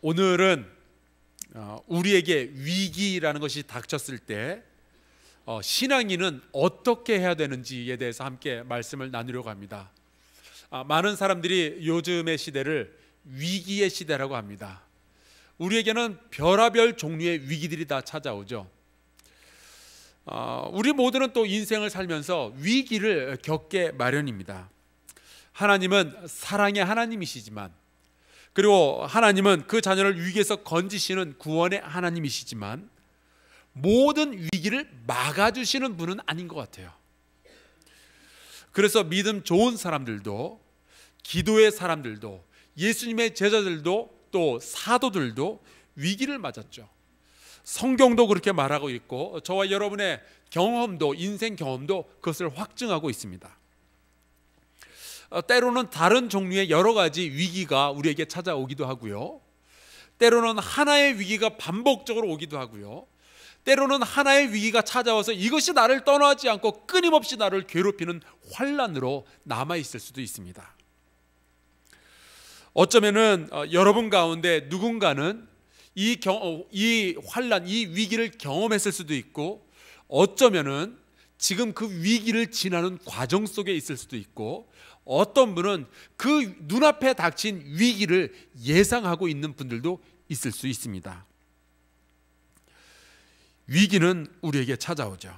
오늘은 우리에게 위기라는 것이 닥쳤을 때 신앙인은 어떻게 해야 되는지에 대해서 함께 말씀을 나누려고 합니다. 많은 사람들이 요즘의 시대를 위기의 시대라고 합니다. 우리에게는 별하별 종류의 위기들이 다 찾아오죠. 우리 모두는 또 인생을 살면서 위기를 겪게 마련입니다. 하나님은 사랑의 하나님이시지만, 그리고 하나님은 그 자녀를 위기에서 건지시는 구원의 하나님이시지만 모든 위기를 막아주시는 분은 아닌 것 같아요. 그래서 믿음 좋은 사람들도, 기도의 사람들도, 예수님의 제자들도, 또 사도들도 위기를 맞았죠. 성경도 그렇게 말하고 있고 저와 여러분의 경험도, 인생 경험도 그것을 확증하고 있습니다. 때로는 다른 종류의 여러 가지 위기가 우리에게 찾아오기도 하고요, 때로는 하나의 위기가 반복적으로 오기도 하고요, 때로는 하나의 위기가 찾아와서 이것이 나를 떠나지 않고 끊임없이 나를 괴롭히는 환난으로 남아있을 수도 있습니다. 어쩌면은 여러분 가운데 누군가는 이 환난, 이 위기를 경험했을 수도 있고, 어쩌면은 지금 그 위기를 지나는 과정 속에 있을 수도 있고, 어떤 분은 그 눈앞에 닥친 위기를 예상하고 있는 분들도 있을 수 있습니다. 위기는 우리에게 찾아오죠.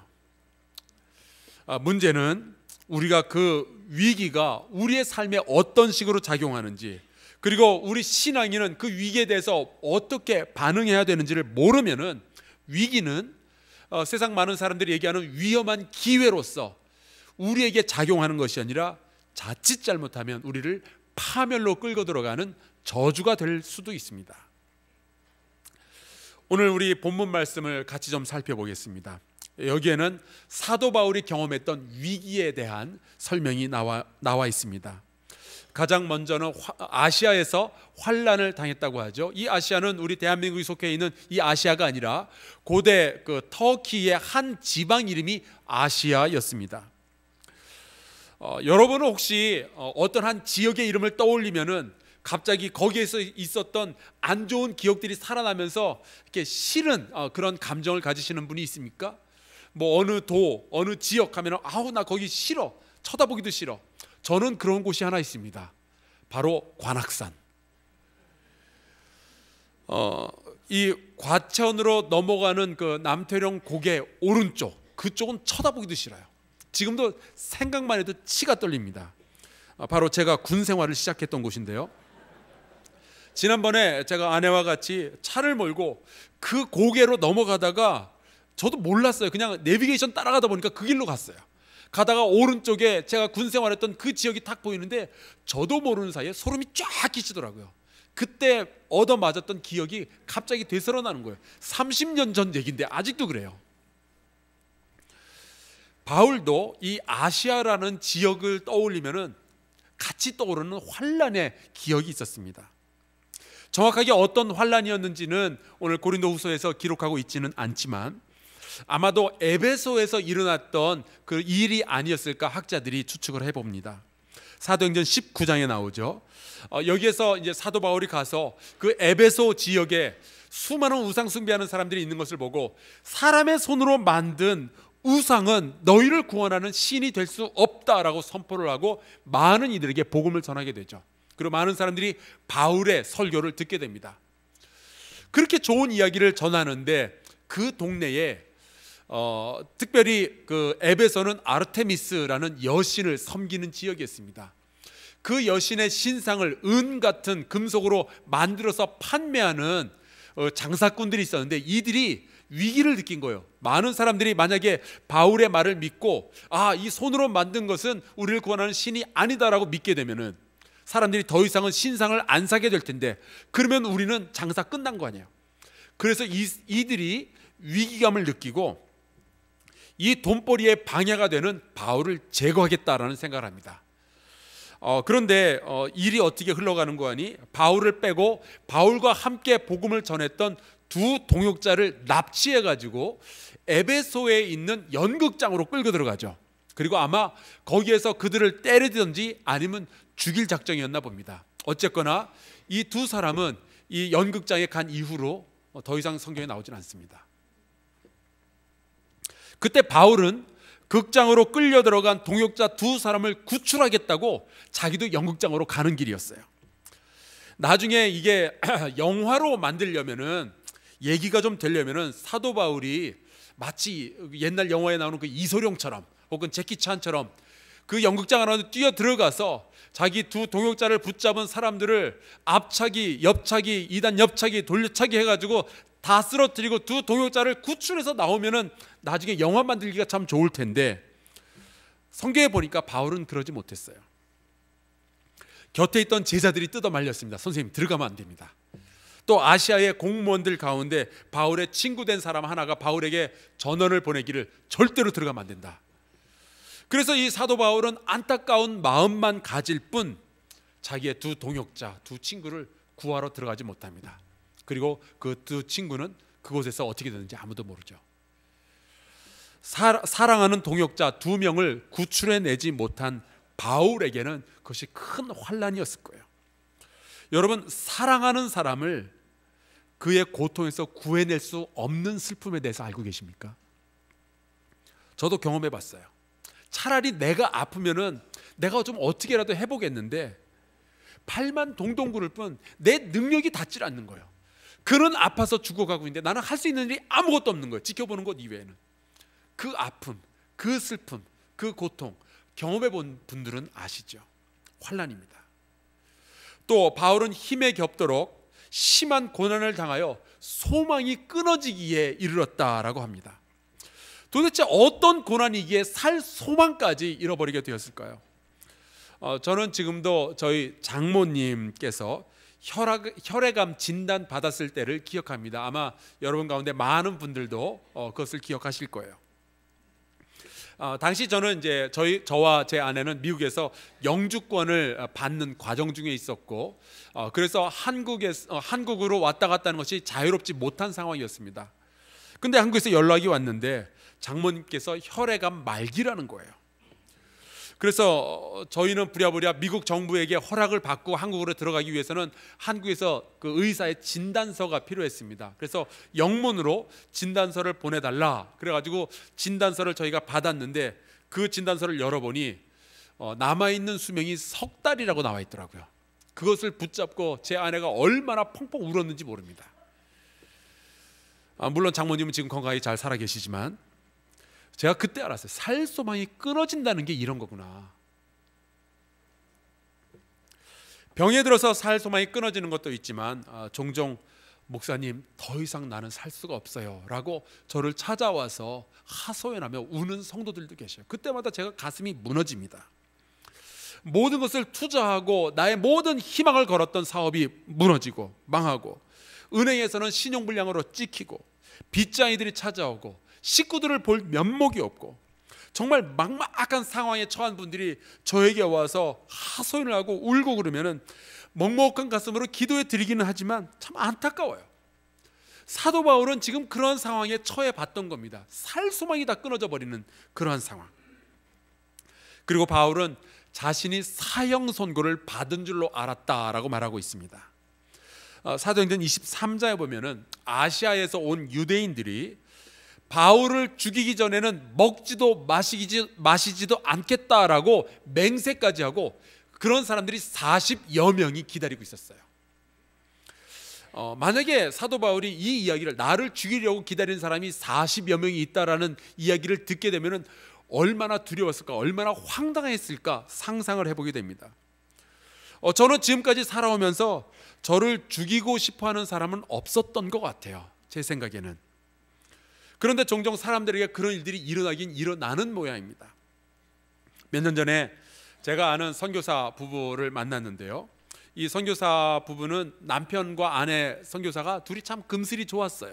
문제는 우리가 그 위기가 우리의 삶에 어떤 식으로 작용하는지, 그리고 우리 신앙인은 그 위기에 대해서 어떻게 반응해야 되는지를 모르면은 위기는 세상 많은 사람들이 얘기하는 위험한 기회로서 우리에게 작용하는 것이 아니라 자칫 잘못하면 우리를 파멸로 끌고 들어가는 저주가 될 수도 있습니다. 오늘 우리 본문 말씀을 같이 좀 살펴보겠습니다. 여기에는 사도 바울이 경험했던 위기에 대한 설명이 나와 있습니다. 가장 먼저는 아시아에서 환난을 당했다고 하죠. 이 아시아는 우리 대한민국이 속해 있는 이 아시아가 아니라 고대 그 터키의 한 지방 이름이 아시아였습니다. 여러분은 혹시 어떤 한 지역의 이름을 떠올리면은 갑자기 거기에서 있었던 안 좋은 기억들이 살아나면서 이렇게 싫은 그런 감정을 가지시는 분이 있습니까? 뭐 어느 도, 어느 지역 하면은 아우 나 거기 싫어, 쳐다보기도 싫어. 저는 그런 곳이 하나 있습니다. 바로 관악산. 이 과천으로 넘어가는 그 남태령 고개 오른쪽, 그쪽은 쳐다보기도 싫어요. 지금도 생각만 해도 치가 떨립니다. 바로 제가 군 생활을 시작했던 곳인데요, 지난번에 제가 아내와 같이 차를 몰고 그 고개로 넘어가다가 저도 몰랐어요. 그냥 내비게이션 따라가다 보니까 그 길로 갔어요. 가다가 오른쪽에 제가 군 생활했던 그 지역이 딱 보이는데 저도 모르는 사이에 소름이 쫙 끼치더라고요. 그때 얻어맞았던 기억이 갑자기 되살아나는 거예요. 30년 전 얘기인데 아직도 그래요. 바울도 이 아시아라는 지역을 떠올리면은 같이 떠오르는 환난의 기억이 있었습니다. 정확하게 어떤 환난이었는지는 오늘 고린도후서에서 기록하고 있지는 않지만 아마도 에베소에서 일어났던 그 일이 아니었을까 학자들이 추측을 해봅니다. 사도행전 19장에 나오죠. 여기에서 이제 사도 바울이 가서 그 에베소 지역에 수많은 우상 숭배하는 사람들이 있는 것을 보고, 사람의 손으로 만든 우상은 너희를 구원하는 신이 될 수 없다라고 선포를 하고 많은 이들에게 복음을 전하게 되죠. 그리고 많은 사람들이 바울의 설교를 듣게 됩니다. 그렇게 좋은 이야기를 전하는데 그 동네에 특별히 그 에베소는 아르테미스라는 여신을 섬기는 지역이었습니다. 그 여신의 신상을 은 같은 금속으로 만들어서 판매하는 장사꾼들이 있었는데 이들이 위기를 느낀 거예요. 많은 사람들이 만약에 바울의 말을 믿고 이 손으로 만든 것은 우리를 구원하는 신이 아니다라고 믿게 되면은 사람들이 더 이상은 신상을 안 사게 될 텐데, 그러면 우리는 장사 끝난 거 아니에요. 그래서 이들이 위기감을 느끼고 이 돈벌이의 방해가 되는 바울을 제거하겠다라는 생각을 합니다. 그런데 일이 어떻게 흘러가는 거 아니? 바울을 빼고 바울과 함께 복음을 전했던 두 동역자를 납치해가지고 에베소에 있는 연극장으로 끌고 들어가죠. 그리고 아마 거기에서 그들을 때리든지 아니면 죽일 작정이었나 봅니다. 어쨌거나 이 두 사람은 이 연극장에 간 이후로 더 이상 성경에 나오진 않습니다. 그때 바울은 극장으로 끌려 들어간 동역자 두 사람을 구출하겠다고 자기도 연극장으로 가는 길이었어요. 나중에 이게 영화로 만들려면은, 얘기가 좀 되려면은 사도 바울이 마치 옛날 영화에 나오는 그 이소룡처럼 혹은 제키 찬처럼 그 연극장 안으로 뛰어 들어가서 자기 두 동역자를 붙잡은 사람들을 앞차기, 옆차기, 2단 옆차기, 돌려차기 해가지고 다 쓰러뜨리고 두 동역자를 구출해서 나오면은 나중에 영화 만들기가 참 좋을 텐데, 성경에 보니까 바울은 그러지 못했어요. 곁에 있던 제자들이 뜯어 말렸습니다. 선생님, 들어가면 안 됩니다. 또 아시아의 공무원들 가운데 바울의 친구 된 사람 하나가 바울에게 전언을 보내기를 절대로 들어가면 안 된다. 그래서 이 사도 바울은 안타까운 마음만 가질 뿐 자기의 두 동역자, 두 친구를 구하러 들어가지 못합니다. 그리고 그 두 친구는 그곳에서 어떻게 되는지 아무도 모르죠. 사랑하는 동역자 두 명을 구출해내지 못한 바울에게는 그것이 큰 환난이었을 거예요. 여러분, 사랑하는 사람을 그의 고통에서 구해낼 수 없는 슬픔에 대해서 알고 계십니까? 저도 경험해 봤어요. 차라리 내가 아프면은 내가 좀 어떻게라도 해보겠는데 팔만 동동 구를 뿐 내 능력이 닿질 않는 거예요. 그는 아파서 죽어가고 있는데 나는 할 수 있는 일이 아무것도 없는 거예요. 지켜보는 것 이외에는. 그 아픔, 그 슬픔, 그 고통 경험해 본 분들은 아시죠? 환난입니다. 또 바울은 힘에 겹도록 심한 고난을 당하여 소망이 끊어지기에 이르렀다라고 합니다. 도대체 어떤 고난이기에 살 소망까지 잃어버리게 되었을까요? 저는 지금도 저희 장모님께서 혈액암 진단 받았을 때를 기억합니다. 아마 여러분 가운데 많은 분들도 그것을 기억하실 거예요. 당시 저는 이제 저와 제 아내는 미국에서 영주권을 받는 과정 중에 있었고, 그래서 한국으로 왔다 갔다 하는 것이 자유롭지 못한 상황이었습니다. 근데 한국에서 연락이 왔는데 장모님께서 혈액암 말기라는 거예요. 그래서 저희는 부랴부랴 미국 정부에게 허락을 받고 한국으로 들어가기 위해서는 한국에서 그 의사의 진단서가 필요했습니다. 그래서 영문으로 진단서를 보내달라 그래가지고 진단서를 저희가 받았는데, 그 진단서를 열어보니 남아있는 수명이 석 달이라고 나와 있더라고요. 그것을 붙잡고 제 아내가 얼마나 펑펑 울었는지 모릅니다. 물론 장모님은 지금 건강히 잘 살아 계시지만 제가 그때 알았어요. 살 소망이 끊어진다는 게 이런 거구나. 병에 들어서 살 소망이 끊어지는 것도 있지만 종종 목사님, 더 이상 나는 살 수가 없어요 라고 저를 찾아와서 하소연하며 우는 성도들도 계셔요. 그때마다 제가 가슴이 무너집니다. 모든 것을 투자하고 나의 모든 희망을 걸었던 사업이 무너지고 망하고, 은행에서는 신용불량으로 찍히고, 빚쟁이들이 찾아오고, 식구들을 볼 면목이 없고, 정말 막막한 상황에 처한 분들이 저에게 와서 하소연을 하고 울고 그러면은 먹먹한 가슴으로 기도해 드리기는 하지만 참 안타까워요. 사도 바울은 지금 그런 상황에 처해 봤던 겁니다. 살 소망이 다 끊어져 버리는 그러한 상황. 그리고 바울은 자신이 사형 선고를 받은 줄로 알았다라고 말하고 있습니다. 사도행전 23장에 보면은 아시아에서 온 유대인들이 바울을 죽이기 전에는 먹지도 마시지도 않겠다라고 맹세까지 하고, 그런 사람들이 40여 명이 기다리고 있었어요. 만약에 사도 바울이 이 이야기를, 나를 죽이려고 기다리는 사람이 40여 명이 있다라는 이야기를 듣게 되면 얼마나 두려웠을까, 얼마나 황당했을까 상상을 해보게 됩니다. 저는 지금까지 살아오면서 저를 죽이고 싶어하는 사람은 없었던 것 같아요, 제 생각에는. 그런데 종종 사람들에게 그런 일들이 일어나긴 일어나는 모양입니다. 몇 년 전에 제가 아는 선교사 부부를 만났는데요, 이 선교사 부부는 남편과 아내 선교사가 둘이 참 금슬이 좋았어요.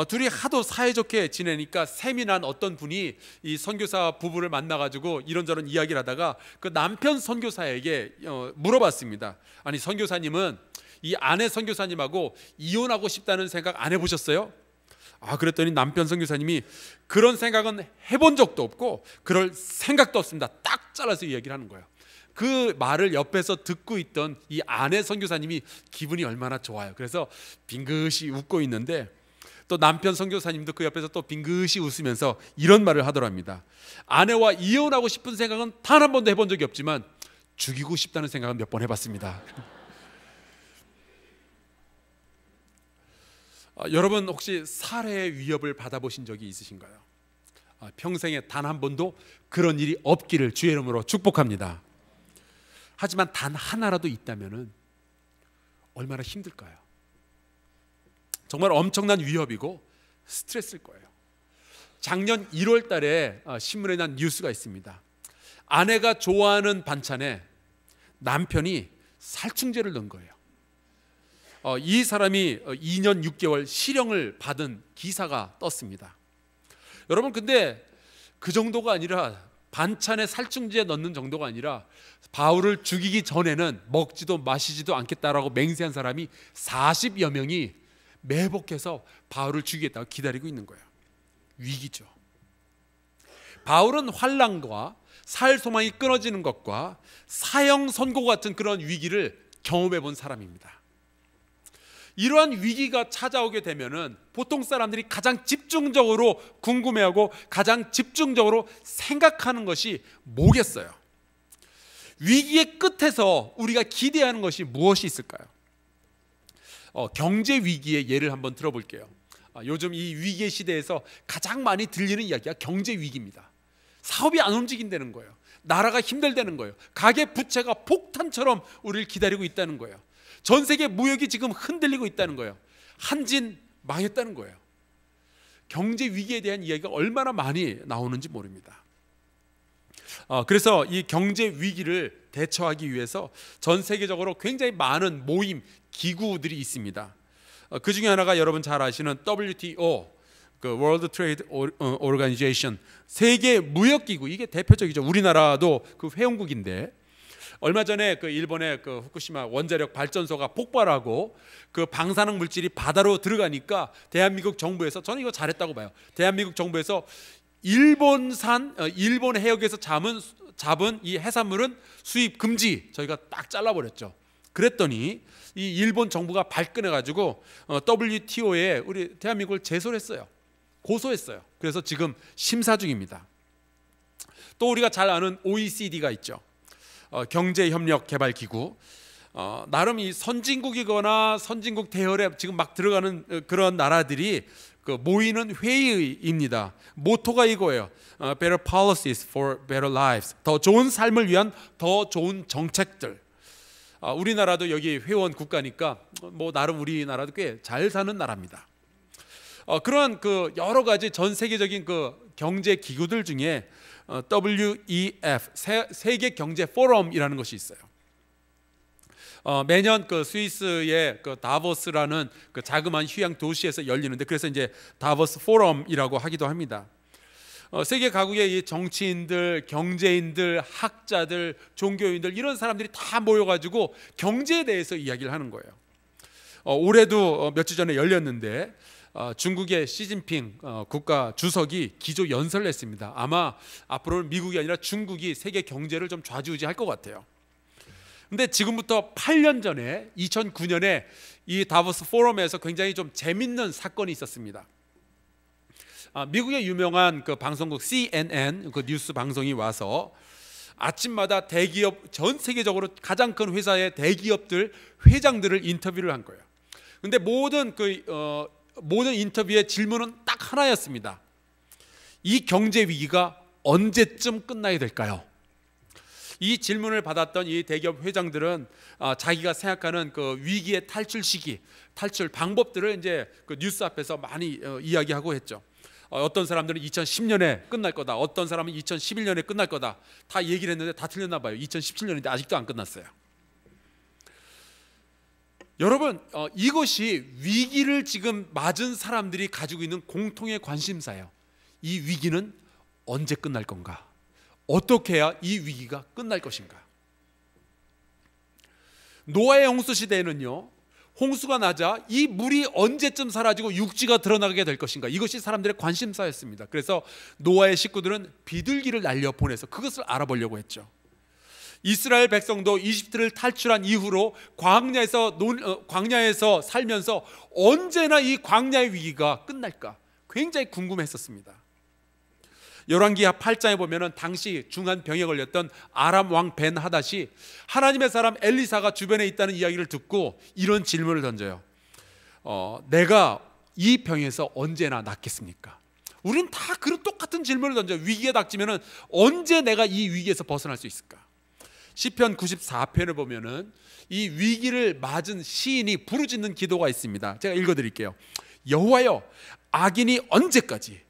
둘이 하도 사이좋게 지내니까 세민한 어떤 분이 이 선교사 부부를 만나가지고 이런저런 이야기를 하다가 그 남편 선교사에게 물어봤습니다. 아니, 선교사님은 이 아내 선교사님하고 이혼하고 싶다는 생각 안 해보셨어요? 그랬더니 남편 선교사님이 그런 생각은 해본 적도 없고 그럴 생각도 없습니다. 딱 잘라서 이야기를 하는 거예요. 그 말을 옆에서 듣고 있던 이 아내 선교사님이 기분이 얼마나 좋아요. 그래서 빙긋이 웃고 있는데 또 남편 선교사님도 그 옆에서 또 빙긋이 웃으면서 이런 말을 하더랍니다. 아내와 이혼하고 싶은 생각은 단 한 번도 해본 적이 없지만 죽이고 싶다는 생각은 몇 번 해봤습니다. 여러분 혹시 살해의 위협을 받아보신 적이 있으신가요? 평생에 단 한 번도 그런 일이 없기를 주의 이름으로 축복합니다. 하지만 단 하나라도 있다면 얼마나 힘들까요? 정말 엄청난 위협이고 스트레스일 거예요. 작년 1월 달에 신문에 난 뉴스가 있습니다. 아내가 좋아하는 반찬에 남편이 살충제를 넣은 거예요. 이 사람이 2년 6개월 실형을 받은 기사가 떴습니다. 여러분 근데 그 정도가 아니라 반찬에 살충제 넣는 정도가 아니라 바울을 죽이기 전에는 먹지도 마시지도 않겠다라고 맹세한 사람이 40여 명이 매복해서 바울을 죽이겠다고 기다리고 있는 거예요. 위기죠. 바울은 환난과 살 소망이 끊어지는 것과 사형 선고 같은 그런 위기를 경험해 본 사람입니다. 이러한 위기가 찾아오게 되면은 보통 사람들이 가장 집중적으로 궁금해하고 가장 집중적으로 생각하는 것이 뭐겠어요? 위기의 끝에서 우리가 기대하는 것이 무엇이 있을까요? 경제 위기의 예를 한번 들어볼게요. 요즘 이 위기의 시대에서 가장 많이 들리는 이야기가 경제 위기입니다. 사업이 안 움직인다는 거예요. 나라가 힘들다는 거예요. 가계 부채가 폭탄처럼 우리를 기다리고 있다는 거예요. 전 세계 무역이 지금 흔들리고 있다는 거예요. 한진 망했다는 거예요. 경제 위기에 대한 이야기가 얼마나 많이 나오는지 모릅니다. 그래서 이 경제 위기를 대처하기 위해서 전 세계적으로 굉장히 많은 모임, 기구들이 있습니다. 그 중에 하나가 여러분 잘 아시는 WTO, 그 World Trade Organization, 세계 무역기구. 이게 대표적이죠. 우리나라도 그 회원국인데 얼마 전에 그 일본의 그 후쿠시마 원자력 발전소가 폭발하고 그 방사능 물질이 바다로 들어가니까 대한민국 정부에서, 저는 이거 잘했다고 봐요. 대한민국 정부에서 일본 해역에서 잡은 이 해산물은 수입 금지, 저희가 딱 잘라버렸죠. 그랬더니 이 일본 정부가 발끈해 가지고 WTO에 우리 대한민국을 제소를 했어요. 고소했어요. 그래서 지금 심사 중입니다. 또 우리가 잘 아는 OECD가 있죠. 경제협력개발기구. 나름 이 선진국이거나 선진국 대열에 지금 막 들어가는 그런 나라들이 그 모이는 회의입니다. 모토가 이거예요. Better policies for better lives. 더 좋은 삶을 위한 더 좋은 정책들. 우리나라도 여기 회원 국가니까 뭐 나름 우리나라도 꽤 잘 사는 나라입니다. 그러한 그 여러 가지 전 세계적인 그 경제 기구들 중에 WEF, 세계 경제 포럼이라는 것이 있어요. 매년 그 스위스의 그 다보스라는 그 자그마한 휴양 도시에서 열리는데, 그래서 이제 다보스 포럼이라고 하기도 합니다. 세계 각국의 이 정치인들, 경제인들, 학자들, 종교인들, 이런 사람들이 다 모여가지고 경제에 대해서 이야기를 하는 거예요. 올해도 며칠 전에 열렸는데 중국의 시진핑 국가 주석이 기조 연설을 했습니다. 아마 앞으로는 미국이 아니라 중국이 세계 경제를 좀 좌지우지할 것 같아요. 근데 지금부터 8년 전에 2009년에 이 다보스 포럼에서 굉장히 좀 재밌는 사건이 있었습니다. 미국의 유명한 그 방송국 CNN 그 뉴스 방송이 와서 아침마다 대기업, 전 세계적으로 가장 큰 회사의 대기업들 회장들을 인터뷰를 한 거예요. 근데 모든 인터뷰의 질문은 딱 하나였습니다. 이 경제 위기가 언제쯤 끝나야 될까요? 이 질문을 받았던 이 대기업 회장들은 자기가 생각하는 그 위기의 탈출 시기, 탈출 방법들을 이제 그 뉴스 앞에서 많이 이야기하고 했죠. 어떤 사람들은 2010년에 끝날 거다, 어떤 사람은 2011년에 끝날 거다, 다 얘기를 했는데 다 틀렸나 봐요. 2017년인데 아직도 안 끝났어요. 여러분, 이것이 위기를 지금 맞은 사람들이 가지고 있는 공통의 관심사예요. 이 위기는 언제 끝날 건가? 어떻게 해야 이 위기가 끝날 것인가? 노아의 홍수 시대에는요, 홍수가 나자 이 물이 언제쯤 사라지고 육지가 드러나게 될 것인가, 이것이 사람들의 관심사였습니다. 그래서 노아의 식구들은 비둘기를 날려 보내서 그것을 알아보려고 했죠. 이스라엘 백성도 이집트를 탈출한 이후로 광야에서 살면서 언제나 이 광야의 위기가 끝날까 굉장히 궁금했었습니다. 열왕기하 8장에 보면은 당시 중한 병에 걸렸던 아람 왕 벤 하닷이 하나님의 사람 엘리사가 주변에 있다는 이야기를 듣고 이런 질문을 던져요. 내가 이 병에서 언제나 낫겠습니까? 우린 다 그런 똑같은 질문을 던져요. 위기가 닥치면은 언제 내가 이 위기에서 벗어날 수 있을까? 시편 94편을 보면은 이 위기를 맞은 시인이 부르짖는 기도가 있습니다. 제가 읽어드릴게요. 여호와여, 악인이 언제까지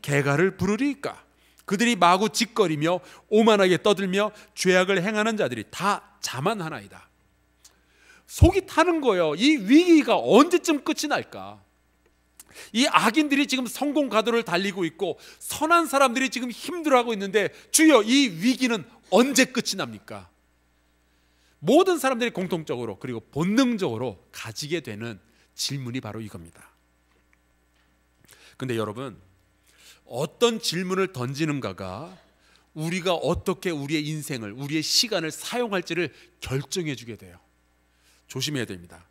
개가를 부르리까? 그들이 마구 짓거리며 오만하게 떠들며 죄악을 행하는 자들이 다 자만하나이다. 속이 타는 거예요. 이 위기가 언제쯤 끝이 날까? 이 악인들이 지금 성공 가도를 달리고 있고 선한 사람들이 지금 힘들어하고 있는데 주여, 이 위기는 언제 끝이 납니까? 모든 사람들이 공통적으로 그리고 본능적으로 가지게 되는 질문이 바로 이겁니다. 근데 여러분, 어떤 질문을 던지는가가 우리가 어떻게 우리의 인생을, 우리의 시간을 사용할지를 결정해 주게 돼요. 조심해야 됩니다.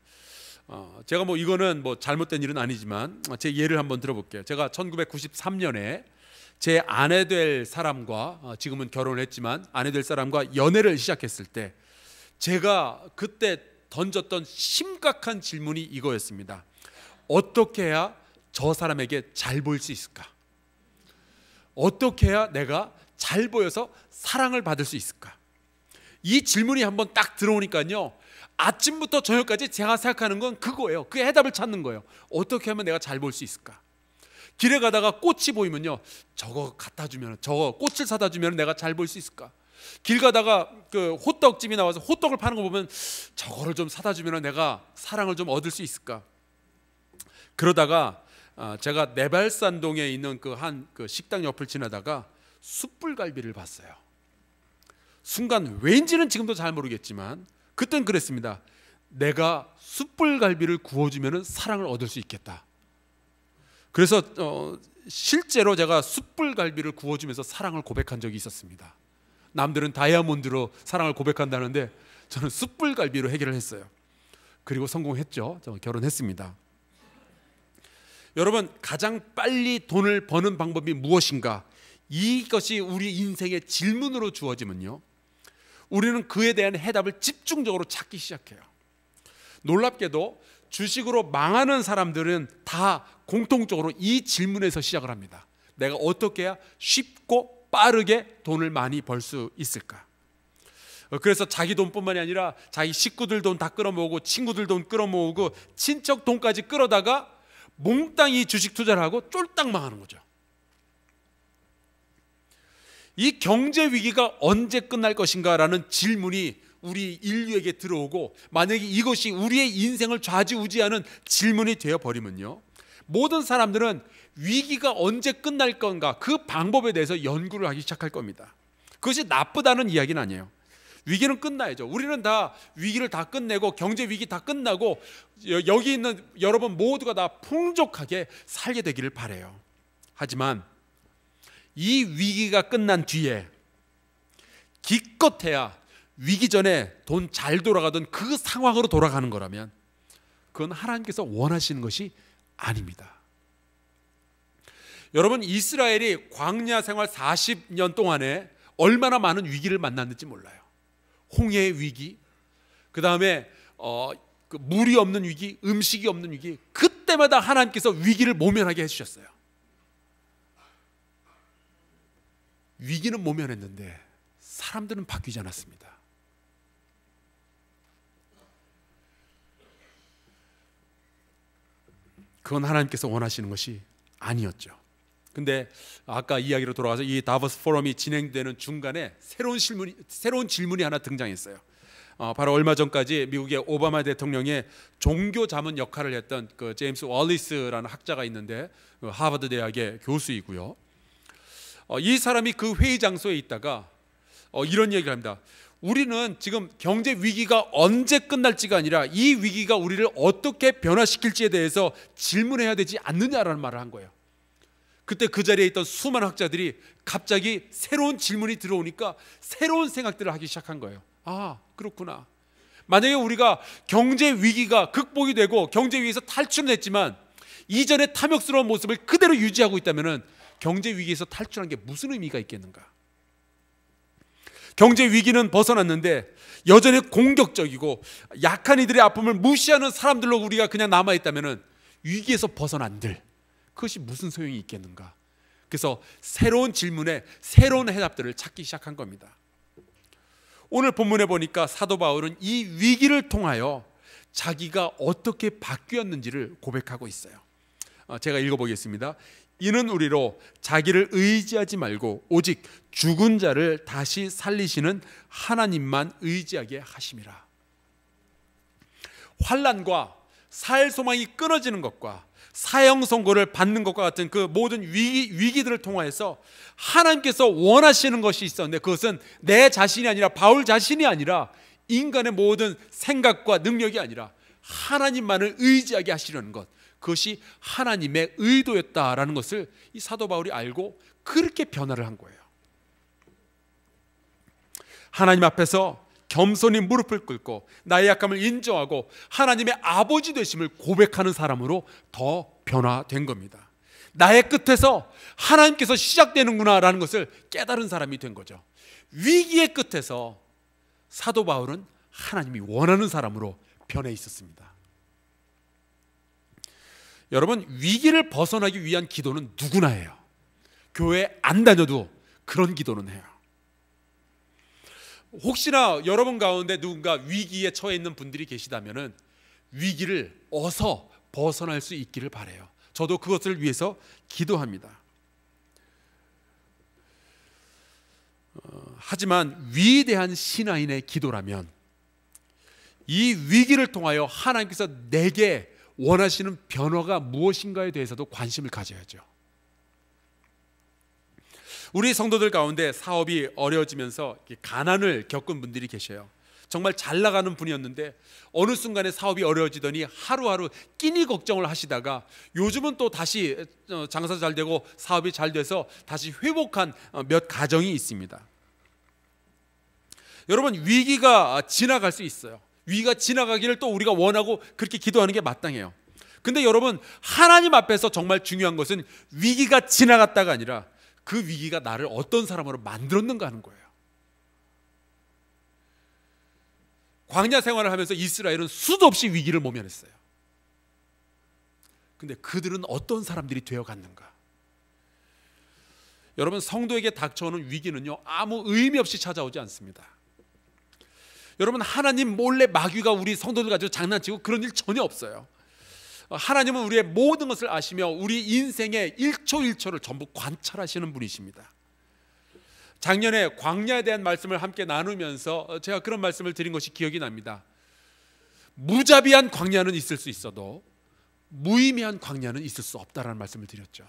제가 이거는 잘못된 일은 아니지만 제 예를 한번 들어볼게요. 제가 1993년에 제 아내 될 사람과, 지금은 결혼을 했지만 아내 될 사람과 연애를 시작했을 때 제가 그때 던졌던 심각한 질문이 이거였습니다. 어떻게 해야 저 사람에게 잘 보일 수 있을까? 어떻게 해야 내가 잘 보여서 사랑을 받을 수 있을까? 이 질문이 한번 딱 들어오니까요, 아침부터 저녁까지 제가 생각하는 건 그거예요. 그 해답을 찾는 거예요. 어떻게 하면 내가 잘 볼 수 있을까? 길에 가다가 꽃이 보이면요, 저거 갖다 주면, 저거 꽃을 사다 주면 내가 잘 볼 수 있을까? 길 가다가 그 호떡집이 나와서 호떡을 파는 거 보면 저거를 좀 사다 주면 내가 사랑을 좀 얻을 수 있을까? 그러다가 제가 내발산동에 있는 그 식당 옆을 지나다가 숯불갈비를 봤어요. 순간 왠지는 지금도 잘 모르겠지만 그땐 그랬습니다. 내가 숯불갈비를 구워주면 사랑을 얻을 수 있겠다. 그래서 실제로 제가 숯불갈비를 구워주면서 사랑을 고백한 적이 있었습니다. 남들은 다이아몬드로 사랑을 고백한다는데 저는 숯불갈비로 해결을 했어요. 그리고 성공했죠. 저 결혼했습니다. 여러분, 가장 빨리 돈을 버는 방법이 무엇인가? 이것이 우리 인생의 질문으로 주어지면요, 우리는 그에 대한 해답을 집중적으로 찾기 시작해요. 놀랍게도 주식으로 망하는 사람들은 다 공통적으로 이 질문에서 시작을 합니다. 내가 어떻게 해야 쉽고 빠르게 돈을 많이 벌 수 있을까? 그래서 자기 돈뿐만이 아니라 자기 식구들 돈 다 끌어모으고 친구들 돈 끌어모으고 친척 돈까지 끌어다가 몽땅 이 주식 투자를 하고 쫄딱 망하는 거죠. 이 경제 위기가 언제 끝날 것인가 라는 질문이 우리 인류에게 들어오고, 만약에 이것이 우리의 인생을 좌지우지하는 질문이 되어버리면요, 모든 사람들은 위기가 언제 끝날 건가 그 방법에 대해서 연구를 하기 시작할 겁니다. 그것이 나쁘다는 이야기는 아니에요. 위기는 끝나야죠. 우리는 다 위기를 다 끝내고 경제 위기 다 끝나고 여기 있는 여러분 모두가 다 풍족하게 살게 되기를 바라요. 하지만 이 위기가 끝난 뒤에 기껏해야 위기 전에 돈 잘 돌아가던 그 상황으로 돌아가는 거라면 그건 하나님께서 원하시는 것이 아닙니다. 여러분, 이스라엘이 광야 생활 40년 동안에 얼마나 많은 위기를 만났는지 몰라요. 홍해의 위기, 그 다음에 물이 없는 위기, 음식이 없는 위기, 그때마다 하나님께서 위기를 모면하게 해주셨어요. 위기는 모면했는데 사람들은 바뀌지 않았습니다. 그건 하나님께서 원하시는 것이 아니었죠. 근데 아까 이야기로 돌아가서 이 다보스 포럼이 진행되는 중간에 새로운 질문이 하나 등장했어요. 바로 얼마 전까지 미국의 오바마 대통령의 종교 자문 역할을 했던 그 제임스 월리스라는 학자가 있는데 하버드 대학의 교수이고요. 이 사람이 그 회의 장소에 있다가 이런 얘기를 합니다. 우리는 지금 경제 위기가 언제 끝날지가 아니라 이 위기가 우리를 어떻게 변화시킬지에 대해서 질문해야 되지 않느냐라는 말을 한 거예요. 그때 그 자리에 있던 수많은 학자들이 갑자기 새로운 질문이 들어오니까 새로운 생각들을 하기 시작한 거예요. 아, 그렇구나. 만약에 우리가 경제 위기가 극복이 되고 경제 위기에서 탈출은 했지만 이전의 탐욕스러운 모습을 그대로 유지하고 있다면 경제 위기에서 탈출한 게 무슨 의미가 있겠는가? 경제 위기는 벗어났는데 여전히 공격적이고 약한 이들의 아픔을 무시하는 사람들로 우리가 그냥 남아있다면 위기에서 벗어난들, 그것이 무슨 소용이 있겠는가? 그래서 새로운 질문에 새로운 해답들을 찾기 시작한 겁니다. 오늘 본문에 보니까 사도 바울은 이 위기를 통하여 자기가 어떻게 바뀌었는지를 고백하고 있어요. 제가 읽어보겠습니다. 이는 우리로 자기를 의지하지 말고 오직 죽은 자를 다시 살리시는 하나님만 의지하게 하심이라. 환난과 살 소망이 끊어지는 것과 사형 선고를 받는 것과 같은 그 모든 위기들을 통하여서 하나님께서 원하시는 것이 있었는데, 그것은 내 자신이 아니라, 바울 자신이 아니라, 인간의 모든 생각과 능력이 아니라 하나님만을 의지하게 하시려는 것, 그것이 하나님의 의도였다라는 것을 이 사도 바울이 알고 그렇게 변화를 한 거예요. 하나님 앞에서 겸손히 무릎을 꿇고 나의 약함을 인정하고 하나님의 아버지 되심을 고백하는 사람으로 더 변화된 겁니다. 나의 끝에서 하나님께서 시작되는구나 라는 것을 깨달은 사람이 된 거죠. 위기의 끝에서 사도 바울은 하나님이 원하는 사람으로 변해 있었습니다. 여러분, 위기를 벗어나기 위한 기도는 누구나 해요. 교회 안 다녀도 그런 기도는 해요. 혹시나 여러분 가운데 누군가 위기에 처해 있는 분들이 계시다면 위기를 어서 벗어날 수 있기를 바라요. 저도 그것을 위해서 기도합니다. 하지만 위대한 신앙인의 기도라면 이 위기를 통하여 하나님께서 내게 원하시는 변화가 무엇인가에 대해서도 관심을 가져야죠. 우리 성도들 가운데 사업이 어려워지면서 가난을 겪은 분들이 계셔요. 정말 잘 나가는 분이었는데 어느 순간에 사업이 어려워지더니 하루하루 끼니 걱정을 하시다가 요즘은 또 다시 장사 잘 되고 사업이 잘 돼서 다시 회복한 몇 가정이 있습니다. 여러분, 위기가 지나갈 수 있어요. 위기가 지나가기를 또 우리가 원하고 그렇게 기도하는 게 마땅해요. 근데 여러분, 하나님 앞에서 정말 중요한 것은 위기가 지나갔다가 아니라 그 위기가 나를 어떤 사람으로 만들었는가 하는 거예요. 광야 생활을 하면서 이스라엘은 수도 없이 위기를 모면했어요. 근데 그들은 어떤 사람들이 되어갔는가? 여러분, 성도에게 닥쳐오는 위기는요, 아무 의미 없이 찾아오지 않습니다. 여러분, 하나님 몰래 마귀가 우리 성도들 가지고 장난치고 그런 일 전혀 없어요. 하나님은 우리의 모든 것을 아시며 우리 인생의 1초 1초를 전부 관찰하시는 분이십니다. 작년에 광야에 대한 말씀을 함께 나누면서 제가 그런 말씀을 드린 것이 기억이 납니다. 무자비한 광야는 있을 수 있어도 무의미한 광야는 있을 수 없다라는 말씀을 드렸죠.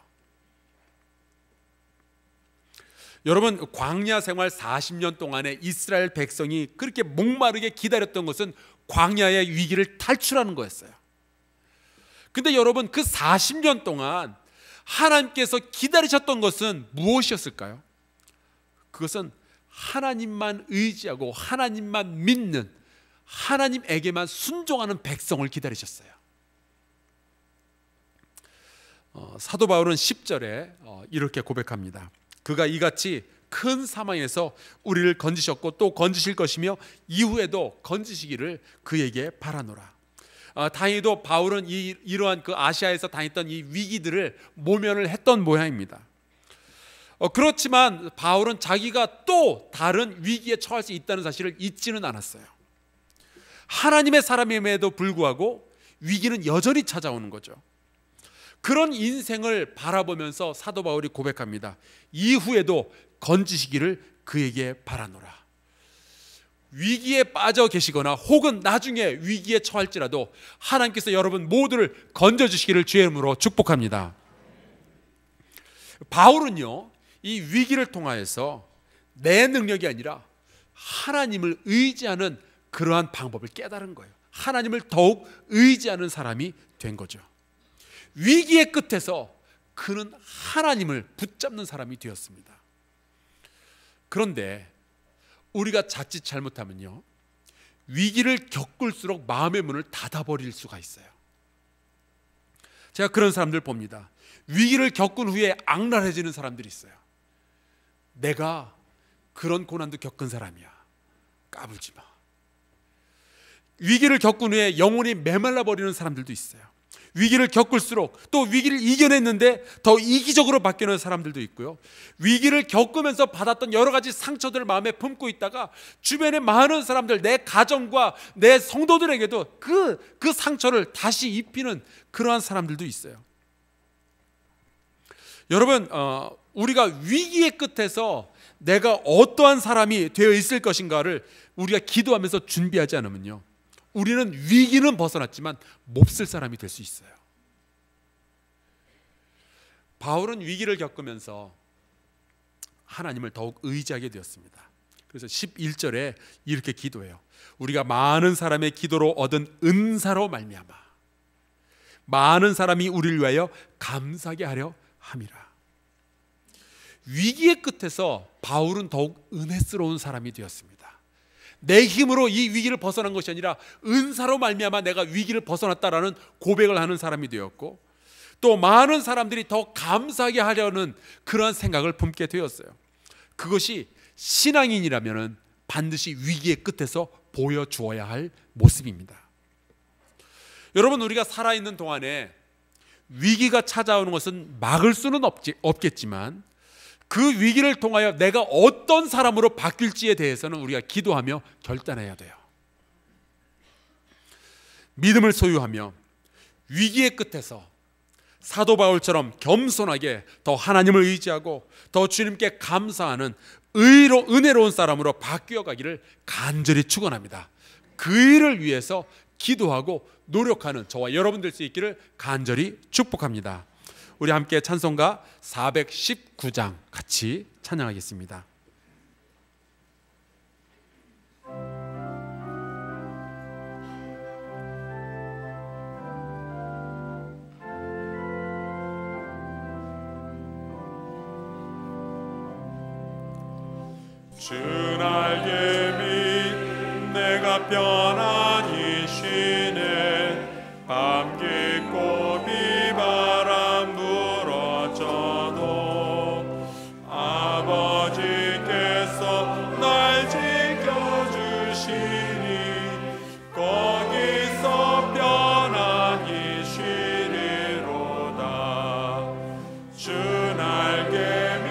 여러분, 광야 생활 40년 동안에 이스라엘 백성이 그렇게 목마르게 기다렸던 것은 광야의 위기를 탈출하는 거였어요. 근데 여러분, 그 40년 동안 하나님께서 기다리셨던 것은 무엇이었을까요? 그것은 하나님만 의지하고 하나님만 믿는, 하나님에게만 순종하는 백성을 기다리셨어요. 사도 바울은 10절에 이렇게 고백합니다. 그가 이같이 큰 사망에서 우리를 건지셨고 또 건지실 것이며 이후에도 건지시기를 그에게 바라노라. 다행히도 바울은 이러한 그 아시아에서 당했던 이 위기들을 모면을 했던 모양입니다. 그렇지만 바울은 자기가 또 다른 위기에 처할 수 있다는 사실을 잊지는 않았어요. 하나님의 사람임에도 불구하고 위기는 여전히 찾아오는 거죠. 그런 인생을 바라보면서 사도 바울이 고백합니다. 이후에도 건지시기를 그에게 바라노라. 위기에 빠져 계시거나 혹은 나중에 위기에 처할지라도 하나님께서 여러분 모두를 건져주시기를 주의 이름으로 축복합니다. 바울은요, 이 위기를 통하여서 내 능력이 아니라 하나님을 의지하는 그러한 방법을 깨달은 거예요. 하나님을 더욱 의지하는 사람이 된 거죠. 위기의 끝에서 그는 하나님을 붙잡는 사람이 되었습니다. 그런데 우리가 자칫 잘못하면요, 위기를 겪을수록 마음의 문을 닫아버릴 수가 있어요. 제가 그런 사람들 봅니다. 위기를 겪은 후에 악랄해지는 사람들이 있어요. 내가 그런 고난도 겪은 사람이야, 까불지 마. 위기를 겪은 후에 영혼이 메말라 버리는 사람들도 있어요. 위기를 겪을수록 또 위기를 이겨냈는데 더 이기적으로 바뀌는 사람들도 있고요. 위기를 겪으면서 받았던 여러 가지 상처들을 마음에 품고 있다가 주변의 많은 사람들, 내 가정과 내 성도들에게도 그 상처를 다시 입히는 그러한 사람들도 있어요. 여러분, 우리가 위기의 끝에서 내가 어떠한 사람이 되어 있을 것인가를 우리가 기도하면서 준비하지 않으면요, 우리는 위기는 벗어났지만 몹쓸 사람이 될 수 있어요. 바울은 위기를 겪으면서 하나님을 더욱 의지하게 되었습니다. 그래서 11절에 이렇게 기도해요. 우리가 많은 사람의 기도로 얻은 은사로 말미암아 많은 사람이 우리를 위하여 감사하게 하려 함이라. 위기의 끝에서 바울은 더욱 은혜스러운 사람이 되었습니다. 내 힘으로 이 위기를 벗어난 것이 아니라 은사로 말미암아 내가 위기를 벗어났다라는 고백을 하는 사람이 되었고, 또 많은 사람들이 더 감사하게 하려는 그러한 생각을 품게 되었어요. 그것이 신앙인이라면 반드시 위기의 끝에서 보여주어야 할 모습입니다. 여러분, 우리가 살아있는 동안에 위기가 찾아오는 것은 막을 수는 없겠지만 그 위기를 통하여 내가 어떤 사람으로 바뀔지에 대해서는 우리가 기도하며 결단해야 돼요. 믿음을 소유하며 위기의 끝에서 사도 바울처럼 겸손하게 더 하나님을 의지하고 더 주님께 감사하는 은혜로운 사람으로 바뀌어 가기를 간절히 축원합니다. 그 일을 위해서 기도하고 노력하는 저와 여러분 될 수 있기를 간절히 축복합니다. 우리 함께 찬송가 419장 같이 찬양하겠습니다. 주 날개미 내가 편안히 쉬네. 밤 깊고 비바람 불어쳐도 아버지께서 날 지켜주시니 거기서 편안히 쉬리로다. 주 날개미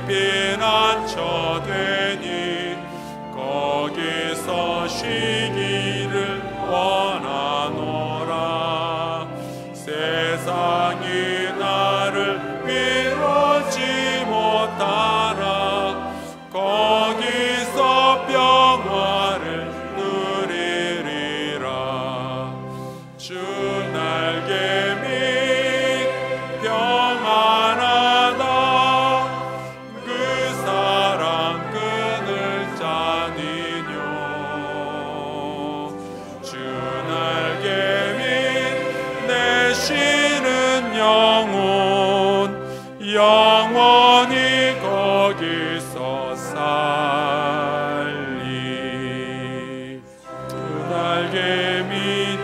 피난처 되니 거기서 쉬기를 원하노라. 세상이 나를 위로치 못하나 거기서 평화를 누리리라. 주 날개미 평안하다. 영원히 거기서 살리. 그 날개미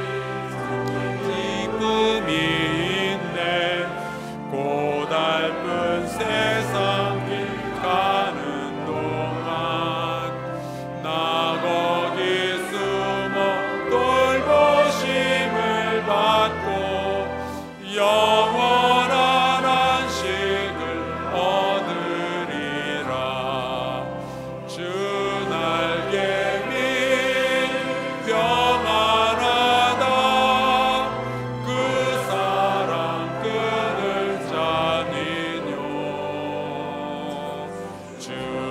기쁨이 있네. 고달픈 세상 길 가는 동안 나 거기 숨어 돌보심을 받고 영원한 얻으리라. 주 주